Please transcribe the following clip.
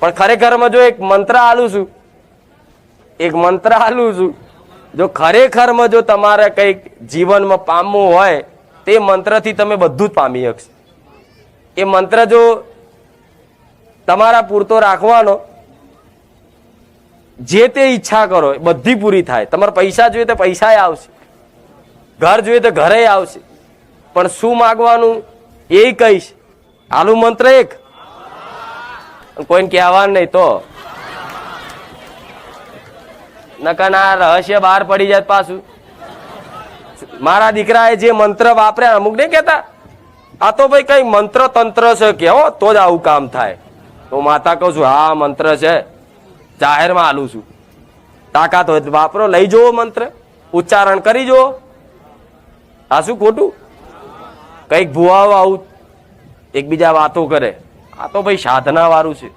પણ ખરેખરમાં જો એક મંત્ર આલું છું, એક મંત્ર આલું છું, જો ખરેખરમાં જો તમારે કંઈક જીવનમાં પામવું હોય તે મંત્રથી તમે બધું જ પામી શકશો. એ મંત્ર જો તમારા પૂરતો રાખવાનો, જે તે ઈચ્છા કરો એ બધી પૂરી થાય. તમારે પૈસા જોઈએ તો પૈસા આવશે, ઘર જોઈએ તો ઘરે આવશે, પણ શું માગવાનું એ કહીશ. આલુ મંત્ર એક, કોઈને કહેવાનું નહીં તો નકર ના રહસ્ય બહાર પડી જાય. પાછું મારા દીકરાએ જે મંત્ર વાપર્યા અમુક નહીં કેતા આ તો ભાઈ કઈ મંત્ર તંત્ર છે કેવો તો જ આવું કામ થાય. તો માતા કહું છું હા મંત્ર છે, જાહેરમાં આલું છું, તાકાત હોય વાપરો, લઈ જવો મંત્ર, ઉચ્ચારણ કરી જુઓ. આ શું ખોટું? કઈક ભુવાઓ આવું એકબીજા વાતો કરે, આ તો ભાઈ સાધના વાળું છે.